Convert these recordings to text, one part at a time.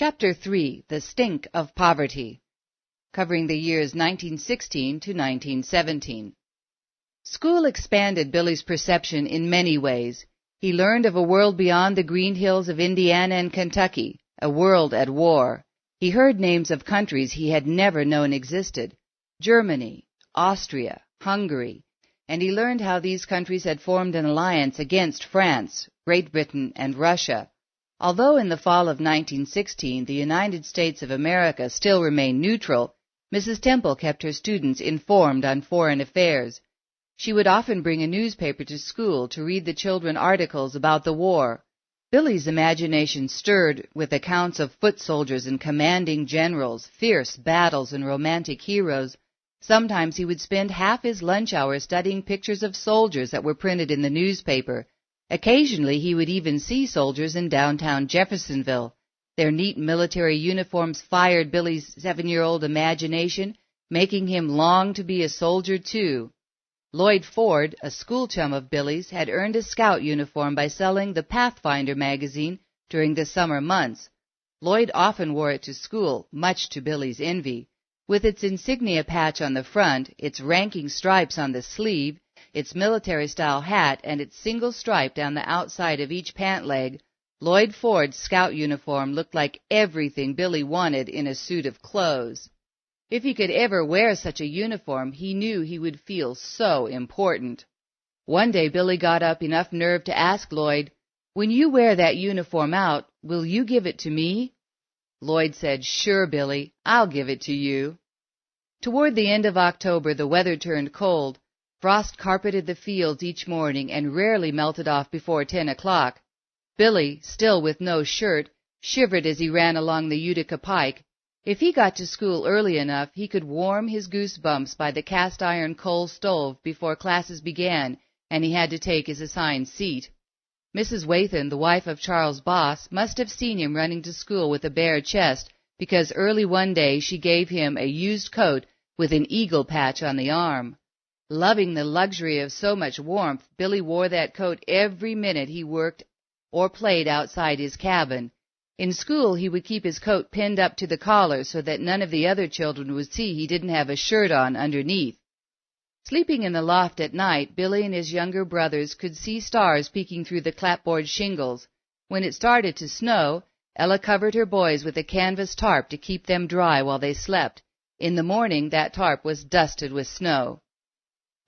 Chapter 3, The Stink of Poverty, covering the years 1916 to 1917. School expanded Billy's perception in many ways. He learned of a world beyond the green hills of Indiana and Kentucky, a world at war. He heard names of countries he had never known existed: Germany, Austria, Hungary, and he learned how these countries had formed an alliance against France, Great Britain, and Russia. Although in the fall of 1916 the United States of America still remained neutral, Mrs. Temple kept her students informed on foreign affairs. She would often bring a newspaper to school to read the children articles about the war. Billy's imagination stirred with accounts of foot soldiers and commanding generals, fierce battles and romantic heroes. Sometimes he would spend half his lunch hour studying pictures of soldiers that were printed in the newspaper. Occasionally he would even see soldiers in downtown Jeffersonville. Their neat military uniforms fired Billy's 7-year-old imagination, making him long to be a soldier too. Lloyd Ford, a school chum of Billy's, had earned a scout uniform by selling the Pathfinder magazine during the summer months. Lloyd often wore it to school, much to Billy's envy. With its insignia patch on the front, its ranking stripes on the sleeve, its military-style hat, and its single stripe down the outside of each pant leg, Lloyd Ford's scout uniform looked like everything Billy wanted in a suit of clothes. If he could ever wear such a uniform, he knew he would feel so important. One day Billy got up enough nerve to ask Lloyd, "When you wear that uniform out, will you give it to me?" Lloyd said, "Sure, Billy, I'll give it to you." Toward the end of October, the weather turned cold. Frost carpeted the fields each morning and rarely melted off before 10 o'clock. Billy, still with no shirt, shivered as he ran along the Utica Pike. If he got to school early enough, he could warm his goosebumps by the cast-iron coal stove before classes began, and he had to take his assigned seat. Mrs. Wathan, the wife of Charles Boss, must have seen him running to school with a bare chest, because early one day she gave him a used coat with an eagle patch on the arm. Loving the luxury of so much warmth, Billy wore that coat every minute he worked or played outside his cabin. In school, he would keep his coat pinned up to the collar so that none of the other children would see he didn't have a shirt on underneath. Sleeping in the loft at night, Billy and his younger brothers could see stars peeking through the clapboard shingles. When it started to snow, Ella covered her boys with a canvas tarp to keep them dry while they slept. In the morning, that tarp was dusted with snow.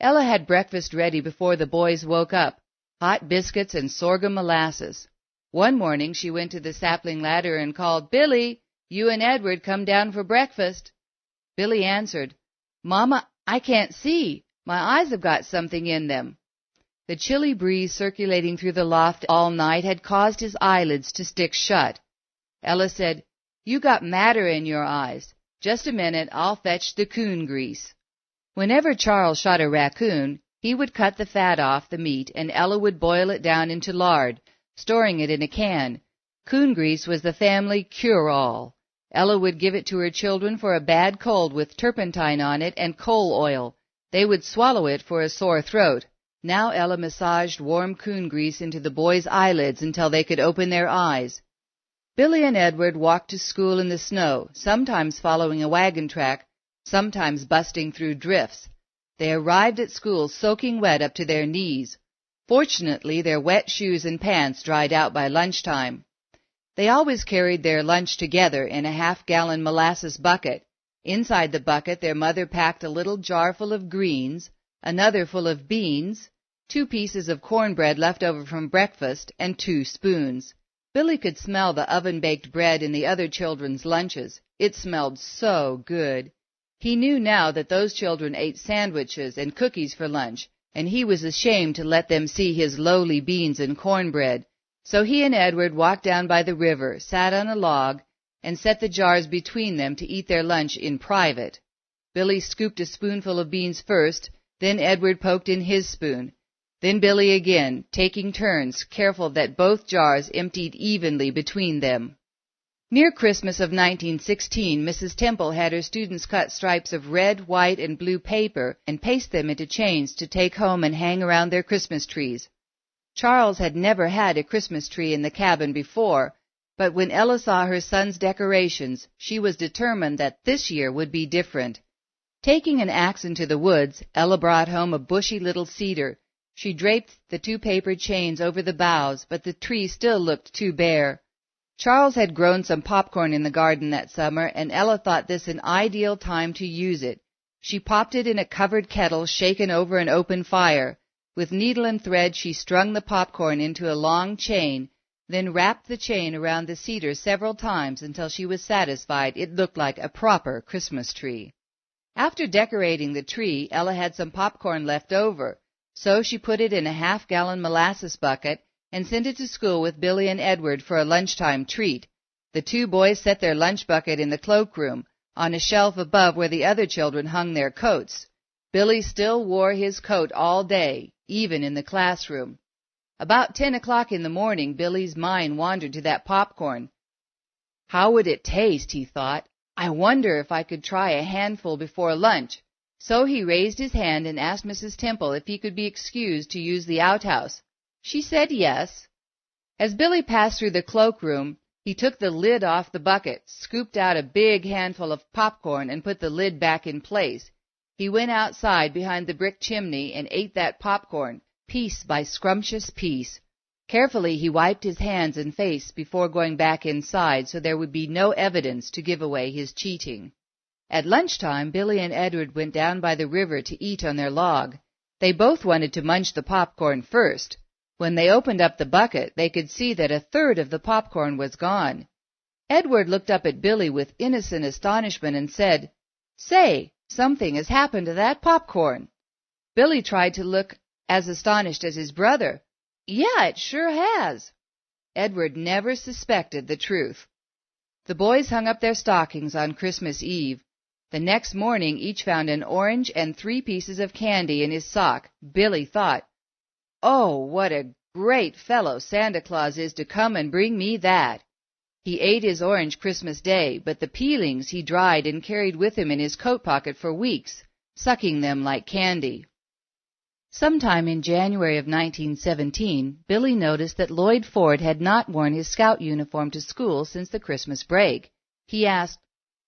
Ella had breakfast ready before the boys woke up: hot biscuits and sorghum molasses. One morning she went to the sapling ladder and called, "Billy, you and Edward come down for breakfast." Billy answered, "Mama, I can't see. My eyes have got something in them." The chilly breeze circulating through the loft all night had caused his eyelids to stick shut. Ella said, "You got matter in your eyes. Just a minute, I'll fetch the coon grease." Whenever Charles shot a raccoon, he would cut the fat off the meat, and Ella would boil it down into lard, storing it in a can. Coon grease was the family cure-all. Ella would give it to her children for a bad cold with turpentine on it and coal oil. They would swallow it for a sore throat. Now Ella massaged warm coon grease into the boys' eyelids until they could open their eyes. Billy and Edward walked to school in the snow, sometimes following a wagon track, sometimes busting through drifts. They arrived at school soaking wet up to their knees. Fortunately, their wet shoes and pants dried out by lunchtime. They always carried their lunch together in a half-gallon molasses bucket. Inside the bucket their mother packed a little jar full of greens, another full of beans, 2 pieces of cornbread left over from breakfast, and 2 spoons. Billy could smell the oven-baked bread in the other children's lunches. It smelled so good. He knew now that those children ate sandwiches and cookies for lunch, and he was ashamed to let them see his lowly beans and cornbread. So he and Edward walked down by the river, sat on a log, and set the jars between them to eat their lunch in private. Billy scooped a spoonful of beans first, then Edward poked in his spoon. Then Billy again, taking turns, careful that both jars emptied evenly between them. Near Christmas of 1916, Mrs. Temple had her students cut stripes of red, white, and blue paper and paste them into chains to take home and hang around their Christmas trees. Charles had never had a Christmas tree in the cabin before, But when Ella saw her son's decorations, she was determined that this year would be different. Taking an axe into the woods, Ella brought home a bushy little cedar. She draped the 2 paper chains over the boughs, but the tree still looked too bare. Charles had grown some popcorn in the garden that summer, and Ella thought this an ideal time to use it. She popped it in a covered kettle shaken over an open fire. With needle and thread she strung the popcorn into a long chain, then wrapped the chain around the cedar several times until she was satisfied it looked like a proper Christmas tree. After decorating the tree, Ella had some popcorn left over, so she put it in a half-gallon molasses bucket and sent it to school with Billy and Edward for a lunchtime treat. The 2 boys set their lunch bucket in the cloakroom, on a shelf above where the other children hung their coats. Billy still wore his coat all day, even in the classroom. About 10 o'clock in the morning, Billy's mind wandered to that popcorn. How would it taste, he thought. I wonder if I could try a handful before lunch. So he raised his hand and asked Mrs. Temple if he could be excused to use the outhouse. She said yes. As Billy passed through the cloakroom, he took the lid off the bucket, scooped out a big handful of popcorn, and put the lid back in place. He went outside behind the brick chimney and ate that popcorn, piece by scrumptious piece. Carefully he wiped his hands and face before going back inside so there would be no evidence to give away his cheating. At lunchtime, Billy and Edward went down by the river to eat on their log. They both wanted to munch the popcorn first. When they opened up the bucket, they could see that a third of the popcorn was gone. Edward looked up at Billy with innocent astonishment and said, "Say, something has happened to that popcorn." Billy tried to look as astonished as his brother. "Yeah, it sure has." Edward never suspected the truth. The boys hung up their stockings on Christmas Eve. The next morning each found an orange and 3 pieces of candy in his sock. Billy thought, "Oh, what a great fellow Santa Claus is to come and bring me that." He ate his orange Christmas Day, but the peelings he dried and carried with him in his coat pocket for weeks, sucking them like candy. Sometime in January of 1917, Billy noticed that Lloyd Ford had not worn his scout uniform to school since the Christmas break. He asked,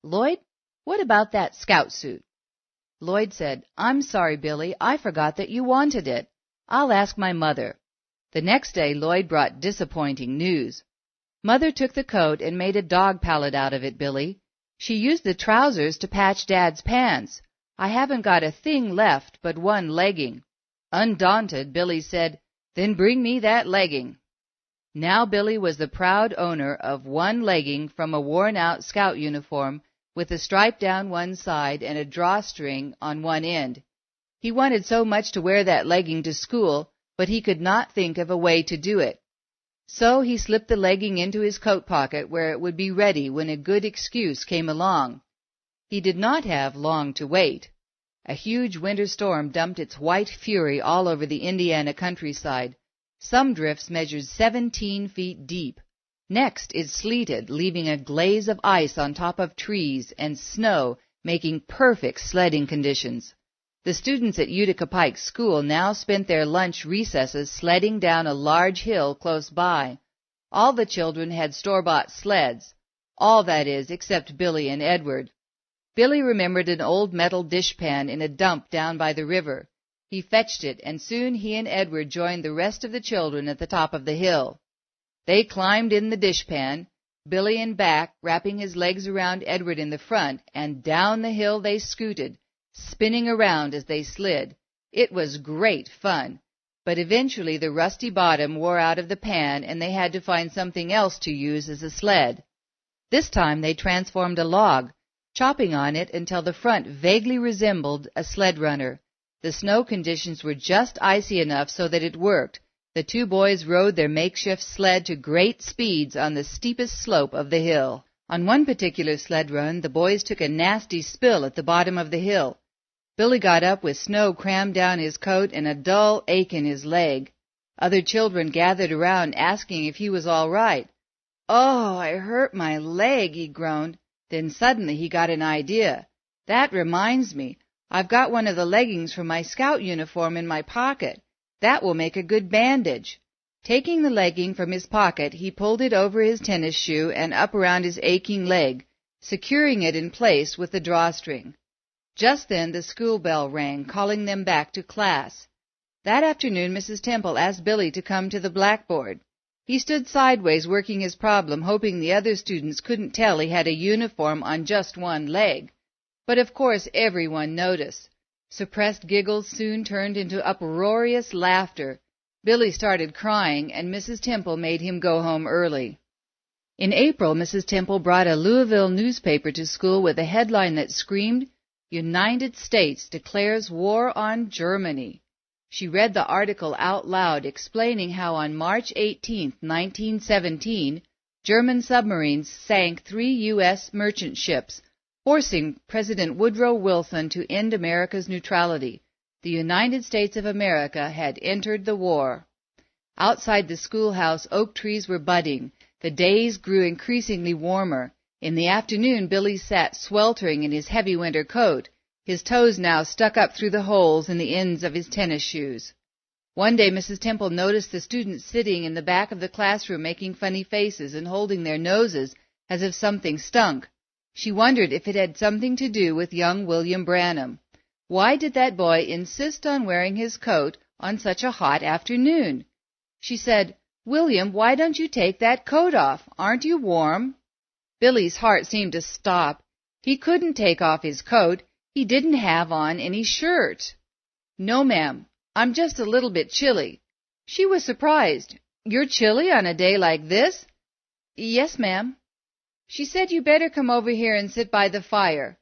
"Lloyd, what about that scout suit?" Lloyd said, "I'm sorry, Billy, I forgot that you wanted it. I'll ask my mother." The next day Lloyd brought disappointing news. "Mother took the coat and made a dog pallet out of it, Billy. She used the trousers to patch Dad's pants. I haven't got a thing left but one legging." Undaunted, Billy said, "Then bring me that legging." Now Billy was the proud owner of one legging from a worn-out scout uniform with a stripe down one side and a drawstring on one end. He wanted so much to wear that legging to school, but he could not think of a way to do it. So he slipped the legging into his coat pocket where it would be ready when a good excuse came along. He did not have long to wait. A huge winter storm dumped its white fury all over the Indiana countryside. Some drifts measured 17 feet deep. Next it sleeted, leaving a glaze of ice on top of trees and snow, making perfect sledding conditions. The students at Utica Pike School now spent their lunch recesses sledding down a large hill close by. All the children had store-bought sleds. All, that is, except Billy and Edward. Billy remembered an old metal dishpan in a dump down by the river. He fetched it, and soon he and Edward joined the rest of the children at the top of the hill. They climbed in the dishpan, Billy in back, wrapping his legs around Edward in the front, and down the hill they scooted, spinning around as they slid. It was great fun, but eventually the rusty bottom wore out of the pan, and they had to find something else to use as a sled. This time they transformed a log, chopping on it until the front vaguely resembled a sled runner. The snow conditions were just icy enough so that it worked. The 2 boys rode their makeshift sled to great speeds on the steepest slope of the hill. On one particular sled run, the boys took a nasty spill at the bottom of the hill. Billy got up with snow crammed down his coat and a dull ache in his leg. Other children gathered around asking if he was all right. "Oh, I hurt my leg," he groaned. Then suddenly he got an idea. "That reminds me, I've got one of the leggings from my scout uniform in my pocket. That will make a good bandage." Taking the legging from his pocket, he pulled it over his tennis shoe and up around his aching leg, securing it in place with the drawstring. Just then the school bell rang, calling them back to class. That afternoon Mrs. Temple asked Billy to come to the blackboard. He stood sideways working his problem, hoping the other students couldn't tell he had a uniform on just one leg. But of course everyone noticed. Suppressed giggles soon turned into uproarious laughter. Billy started crying, and Mrs. Temple made him go home early. In April, Mrs. Temple brought a Louisville newspaper to school with a headline that screamed, "United States declares war on Germany." She read the article out loud, explaining how on March 18, 1917, German submarines sank 3 U.S. merchant ships, forcing President Woodrow Wilson to end America's neutrality. The United States of America had entered the war. Outside the schoolhouse, oak trees were budding. The days grew increasingly warmer. In the afternoon, Billy sat sweltering in his heavy winter coat, his toes now stuck up through the holes in the ends of his tennis shoes. One day Mrs. Temple noticed the students sitting in the back of the classroom making funny faces and holding their noses as if something stunk. She wondered if it had something to do with young William Branham. Why did that boy insist on wearing his coat on such a hot afternoon? She said, "William, why don't you take that coat off? Aren't you warm?" Billy's heart seemed to stop. He couldn't take off his coat. He didn't have on any shirt. "No, ma'am, I'm just a little bit chilly." She was surprised. "You're chilly on a day like this?" "Yes, ma'am." She said, "You better come over here and sit by the fire."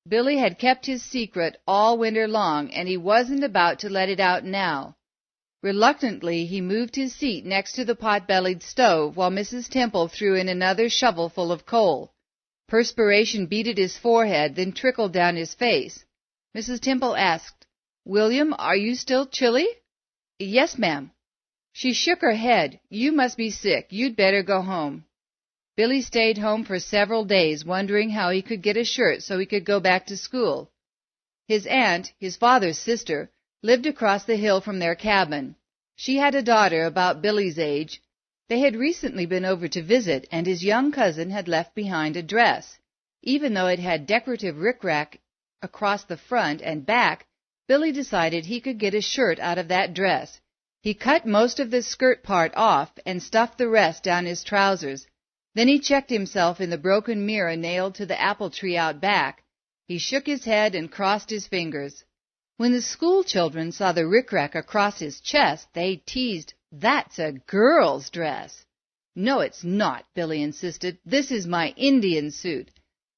Billy had kept his secret all winter long, and he wasn't about to let it out now. Reluctantly, he moved his seat next to the pot-bellied stove while Mrs. Temple threw in another shovelful of coal. Perspiration beaded his forehead, then trickled down his face. Mrs. Temple asked, "William, are you still chilly?" "Yes, ma'am." She shook her head. "You must be sick. You'd better go home." Billy stayed home for several days, wondering how he could get a shirt so he could go back to school. His aunt, his father's sister, lived across the hill from their cabin. She had a daughter about Billy's age. They had recently been over to visit, and his young cousin had left behind a dress. Even though it had decorative rickrack across the front and back, Billy decided he could get a shirt out of that dress. He cut most of the skirt part off and stuffed the rest down his trousers. Then he checked himself in the broken mirror nailed to the apple tree out back. He shook his head and crossed his fingers. When the school children saw the rickrack across his chest, they teased, "That's a girl's dress." "No, it's not," Billy insisted. "This is my Indian suit."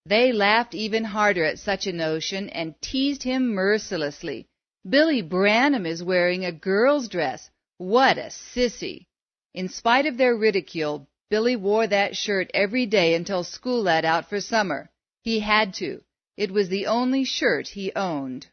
They laughed even harder at such a notion and teased him mercilessly. "Billy Branham is wearing a girl's dress. What a sissy!" In spite of their ridicule, Billy wore that shirt every day until school let out for summer. He had to. It was the only shirt he owned.